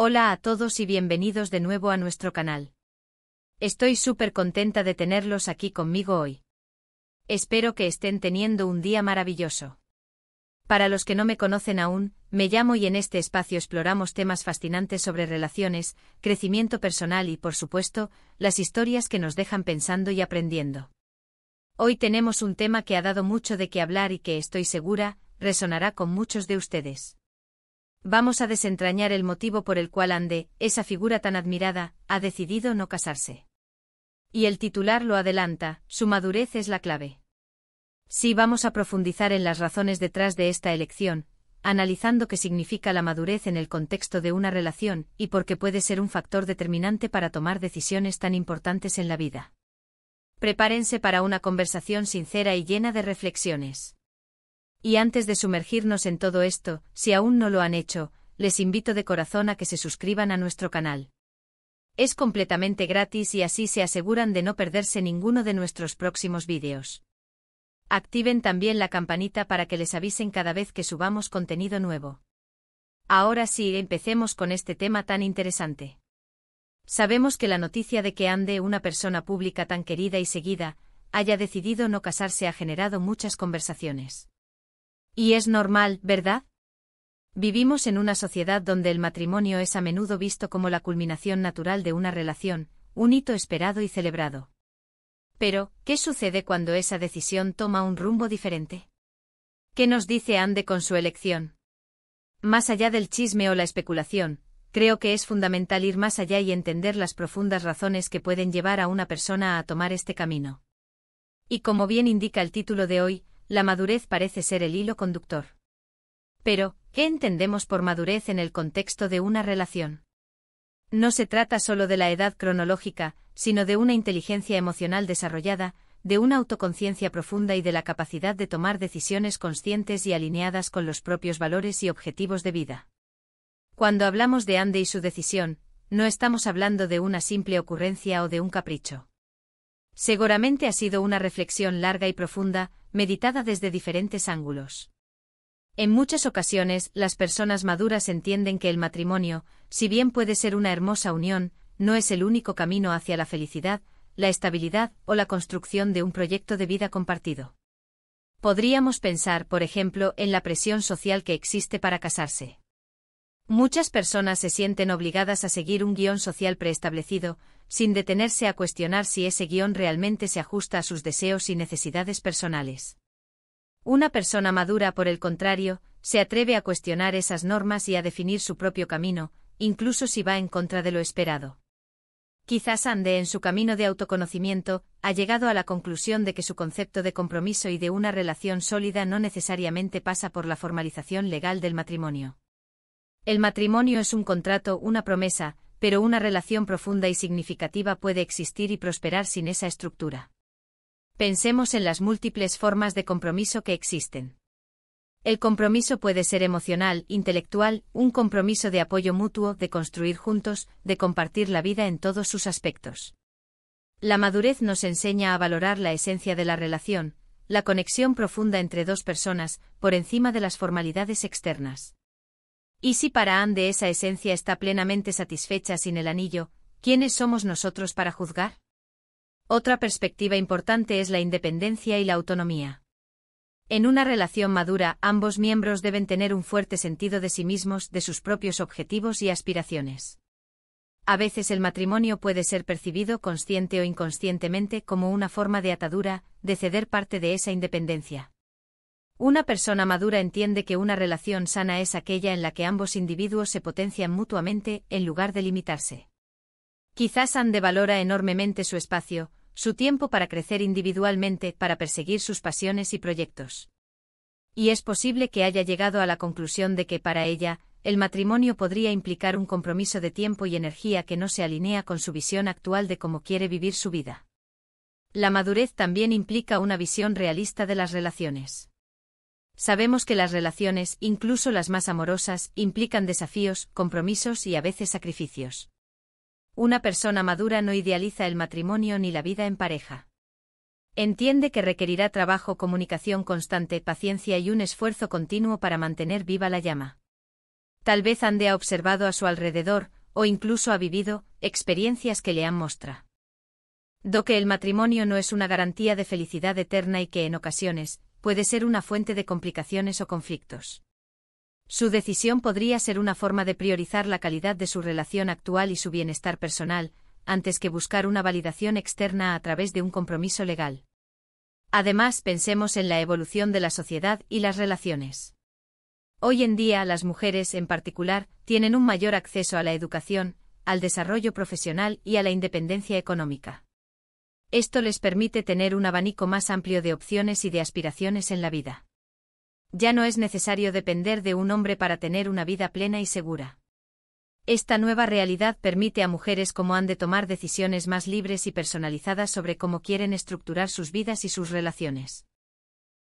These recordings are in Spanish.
Hola a todos y bienvenidos de nuevo a nuestro canal. Estoy súper contenta de tenerlos aquí conmigo hoy. Espero que estén teniendo un día maravilloso. Para los que no me conocen aún, me llamo y en este espacio exploramos temas fascinantes sobre relaciones, crecimiento personal y, por supuesto, las historias que nos dejan pensando y aprendiendo. Hoy tenemos un tema que ha dado mucho de qué hablar y que estoy segura, resonará con muchos de ustedes. Vamos a desentrañar el motivo por el cual Ande, esa figura tan admirada, ha decidido no casarse. Y el titular lo adelanta, su madurez es la clave. Sí, vamos a profundizar en las razones detrás de esta elección, analizando qué significa la madurez en el contexto de una relación y por qué puede ser un factor determinante para tomar decisiones tan importantes en la vida. Prepárense para una conversación sincera y llena de reflexiones. Y antes de sumergirnos en todo esto, si aún no lo han hecho, les invito de corazón a que se suscriban a nuestro canal. Es completamente gratis y así se aseguran de no perderse ninguno de nuestros próximos vídeos. Activen también la campanita para que les avisen cada vez que subamos contenido nuevo. Ahora sí, empecemos con este tema tan interesante. Sabemos que la noticia de que Ande, una persona pública tan querida y seguida, haya decidido no casarse ha generado muchas conversaciones. Y es normal, ¿verdad? Vivimos en una sociedad donde el matrimonio es a menudo visto como la culminación natural de una relación, un hito esperado y celebrado. Pero, ¿qué sucede cuando esa decisión toma un rumbo diferente? ¿Qué nos dice Ande con su elección? Más allá del chisme o la especulación, creo que es fundamental ir más allá y entender las profundas razones que pueden llevar a una persona a tomar este camino. Y como bien indica el título de hoy, la madurez parece ser el hilo conductor. Pero, ¿qué entendemos por madurez en el contexto de una relación? No se trata solo de la edad cronológica, sino de una inteligencia emocional desarrollada, de una autoconciencia profunda y de la capacidad de tomar decisiones conscientes y alineadas con los propios valores y objetivos de vida. Cuando hablamos de Ande y su decisión, no estamos hablando de una simple ocurrencia o de un capricho. Seguramente ha sido una reflexión larga y profunda, meditada desde diferentes ángulos. En muchas ocasiones, las personas maduras entienden que el matrimonio, si bien puede ser una hermosa unión, no es el único camino hacia la felicidad, la estabilidad o la construcción de un proyecto de vida compartido. Podríamos pensar, por ejemplo, en la presión social que existe para casarse. Muchas personas se sienten obligadas a seguir un guión social preestablecido, sin detenerse a cuestionar si ese guión realmente se ajusta a sus deseos y necesidades personales. Una persona madura, por el contrario, se atreve a cuestionar esas normas y a definir su propio camino, incluso si va en contra de lo esperado. Quizás Ande, en su camino de autoconocimiento, ha llegado a la conclusión de que su concepto de compromiso y de una relación sólida no necesariamente pasa por la formalización legal del matrimonio. El matrimonio es un contrato, una promesa, pero una relación profunda y significativa puede existir y prosperar sin esa estructura. Pensemos en las múltiples formas de compromiso que existen. El compromiso puede ser emocional, intelectual, un compromiso de apoyo mutuo, de construir juntos, de compartir la vida en todos sus aspectos. La madurez nos enseña a valorar la esencia de la relación, la conexión profunda entre dos personas, por encima de las formalidades externas. Y si para Ande esa esencia está plenamente satisfecha sin el anillo, ¿quiénes somos nosotros para juzgar? Otra perspectiva importante es la independencia y la autonomía. En una relación madura, ambos miembros deben tener un fuerte sentido de sí mismos, de sus propios objetivos y aspiraciones. A veces el matrimonio puede ser percibido consciente o inconscientemente como una forma de atadura, de ceder parte de esa independencia. Una persona madura entiende que una relación sana es aquella en la que ambos individuos se potencian mutuamente, en lugar de limitarse. Quizás Ande valora enormemente su espacio, su tiempo para crecer individualmente, para perseguir sus pasiones y proyectos. Y es posible que haya llegado a la conclusión de que para ella, el matrimonio podría implicar un compromiso de tiempo y energía que no se alinea con su visión actual de cómo quiere vivir su vida. La madurez también implica una visión realista de las relaciones. Sabemos que las relaciones, incluso las más amorosas, implican desafíos, compromisos y a veces sacrificios. Una persona madura no idealiza el matrimonio ni la vida en pareja. Entiende que requerirá trabajo, comunicación constante, paciencia y un esfuerzo continuo para mantener viva la llama. Tal vez Ande ha observado a su alrededor, o incluso ha vivido, experiencias que le han mostrado que el matrimonio no es una garantía de felicidad eterna y que en ocasiones, puede ser una fuente de complicaciones o conflictos. Su decisión podría ser una forma de priorizar la calidad de su relación actual y su bienestar personal, antes que buscar una validación externa a través de un compromiso legal. Además, pensemos en la evolución de la sociedad y las relaciones. Hoy en día, las mujeres, en particular, tienen un mayor acceso a la educación, al desarrollo profesional y a la independencia económica. Esto les permite tener un abanico más amplio de opciones y de aspiraciones en la vida. Ya no es necesario depender de un hombre para tener una vida plena y segura. Esta nueva realidad permite a mujeres como Ande tomar decisiones más libres y personalizadas sobre cómo quieren estructurar sus vidas y sus relaciones.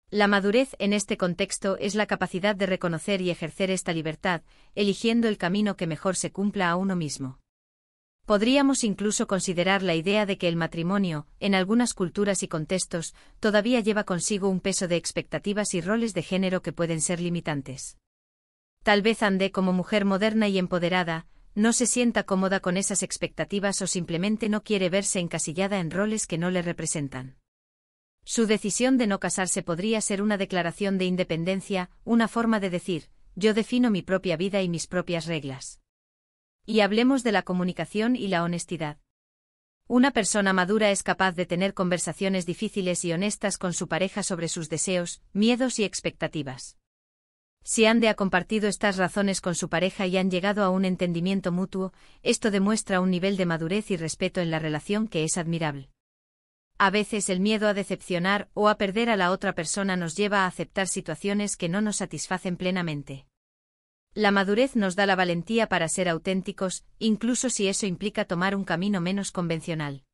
La madurez en este contexto es la capacidad de reconocer y ejercer esta libertad, eligiendo el camino que mejor se cumpla a uno mismo. Podríamos incluso considerar la idea de que el matrimonio, en algunas culturas y contextos, todavía lleva consigo un peso de expectativas y roles de género que pueden ser limitantes. Tal vez Ande, como mujer moderna y empoderada, no se sienta cómoda con esas expectativas o simplemente no quiere verse encasillada en roles que no le representan. Su decisión de no casarse podría ser una declaración de independencia, una forma de decir, yo defino mi propia vida y mis propias reglas. Y hablemos de la comunicación y la honestidad. Una persona madura es capaz de tener conversaciones difíciles y honestas con su pareja sobre sus deseos, miedos y expectativas. Si Ande ha compartido estas razones con su pareja y han llegado a un entendimiento mutuo, esto demuestra un nivel de madurez y respeto en la relación que es admirable. A veces el miedo a decepcionar o a perder a la otra persona nos lleva a aceptar situaciones que no nos satisfacen plenamente. La madurez nos da la valentía para ser auténticos, incluso si eso implica tomar un camino menos convencional.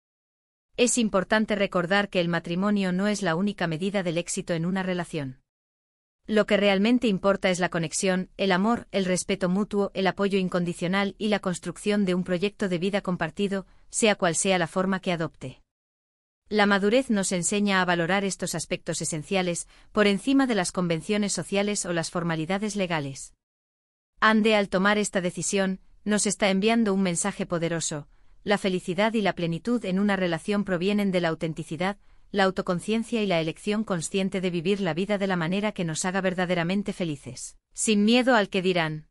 Es importante recordar que el matrimonio no es la única medida del éxito en una relación. Lo que realmente importa es la conexión, el amor, el respeto mutuo, el apoyo incondicional y la construcción de un proyecto de vida compartido, sea cual sea la forma que adopte. La madurez nos enseña a valorar estos aspectos esenciales, por encima de las convenciones sociales o las formalidades legales. Ande, al tomar esta decisión, nos está enviando un mensaje poderoso. La felicidad y la plenitud en una relación provienen de la autenticidad, la autoconciencia y la elección consciente de vivir la vida de la manera que nos haga verdaderamente felices, sin miedo al que dirán.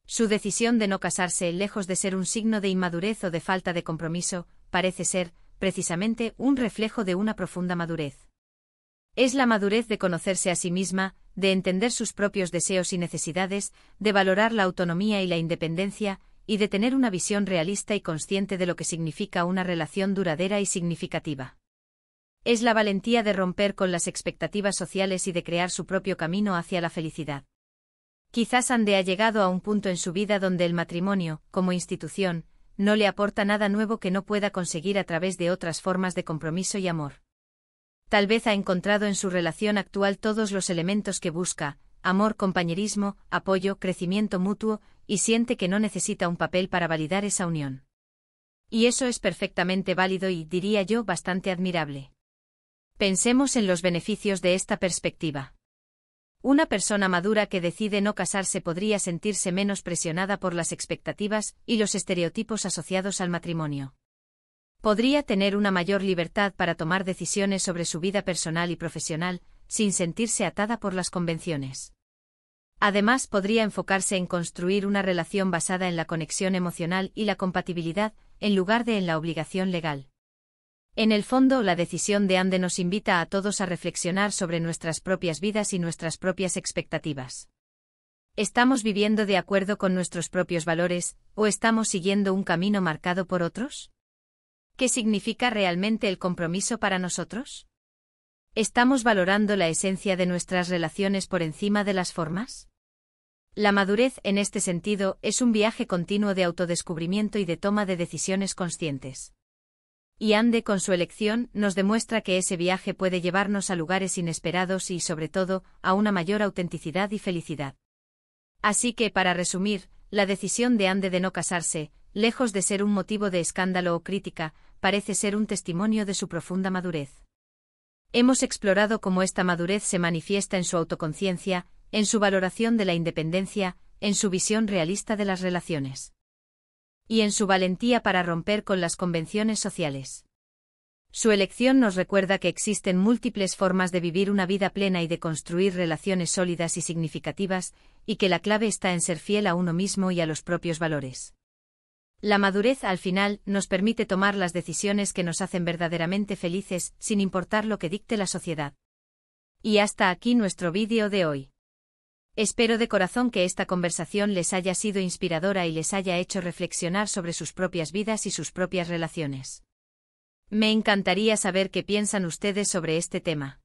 Su decisión de no casarse, lejos de ser un signo de inmadurez o de falta de compromiso, parece ser, precisamente, un reflejo de una profunda madurez. Es la madurez de conocerse a sí misma, de entender sus propios deseos y necesidades, de valorar la autonomía y la independencia, y de tener una visión realista y consciente de lo que significa una relación duradera y significativa. Es la valentía de romper con las expectativas sociales y de crear su propio camino hacia la felicidad. Quizás Ande ha llegado a un punto en su vida donde el matrimonio, como institución, no le aporta nada nuevo que no pueda conseguir a través de otras formas de compromiso y amor. Tal vez ha encontrado en su relación actual todos los elementos que busca: amor, compañerismo, apoyo, crecimiento mutuo, y siente que no necesita un papel para validar esa unión. Y eso es perfectamente válido y, diría yo, bastante admirable. Pensemos en los beneficios de esta perspectiva. Una persona madura que decide no casarse podría sentirse menos presionada por las expectativas y los estereotipos asociados al matrimonio. Podría tener una mayor libertad para tomar decisiones sobre su vida personal y profesional, sin sentirse atada por las convenciones. Además, podría enfocarse en construir una relación basada en la conexión emocional y la compatibilidad, en lugar de en la obligación legal. En el fondo, la decisión de Ande nos invita a todos a reflexionar sobre nuestras propias vidas y nuestras propias expectativas. ¿Estamos viviendo de acuerdo con nuestros propios valores, o estamos siguiendo un camino marcado por otros? ¿Qué significa realmente el compromiso para nosotros? ¿Estamos valorando la esencia de nuestras relaciones por encima de las formas? La madurez, en este sentido, es un viaje continuo de autodescubrimiento y de toma de decisiones conscientes. Y Ande, con su elección, nos demuestra que ese viaje puede llevarnos a lugares inesperados y, sobre todo, a una mayor autenticidad y felicidad. Así que, para resumir, la decisión de Ande de no casarse, lejos de ser un motivo de escándalo o crítica, parece ser un testimonio de su profunda madurez. Hemos explorado cómo esta madurez se manifiesta en su autoconciencia, en su valoración de la independencia, en su visión realista de las relaciones. Y en su valentía para romper con las convenciones sociales. Su elección nos recuerda que existen múltiples formas de vivir una vida plena y de construir relaciones sólidas y significativas, y que la clave está en ser fiel a uno mismo y a los propios valores. La madurez, al final, nos permite tomar las decisiones que nos hacen verdaderamente felices, sin importar lo que dicte la sociedad. Y hasta aquí nuestro vídeo de hoy. Espero de corazón que esta conversación les haya sido inspiradora y les haya hecho reflexionar sobre sus propias vidas y sus propias relaciones. Me encantaría saber qué piensan ustedes sobre este tema.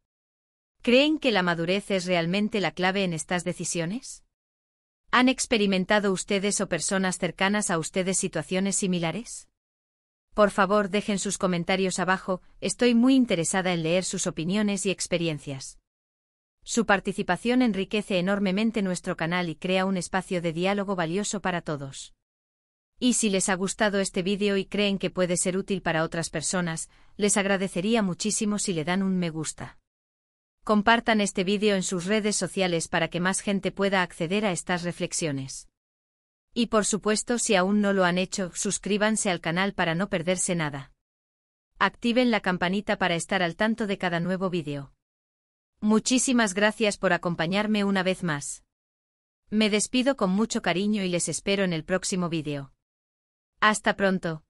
¿Creen que la madurez es realmente la clave en estas decisiones? ¿Han experimentado ustedes o personas cercanas a ustedes situaciones similares? Por favor, dejen sus comentarios abajo, estoy muy interesada en leer sus opiniones y experiencias. Su participación enriquece enormemente nuestro canal y crea un espacio de diálogo valioso para todos. Y si les ha gustado este vídeo y creen que puede ser útil para otras personas, les agradecería muchísimo si le dan un me gusta. Compartan este vídeo en sus redes sociales para que más gente pueda acceder a estas reflexiones. Y por supuesto, si aún no lo han hecho, suscríbanse al canal para no perderse nada. Activen la campanita para estar al tanto de cada nuevo vídeo. Muchísimas gracias por acompañarme una vez más. Me despido con mucho cariño y les espero en el próximo vídeo. Hasta pronto.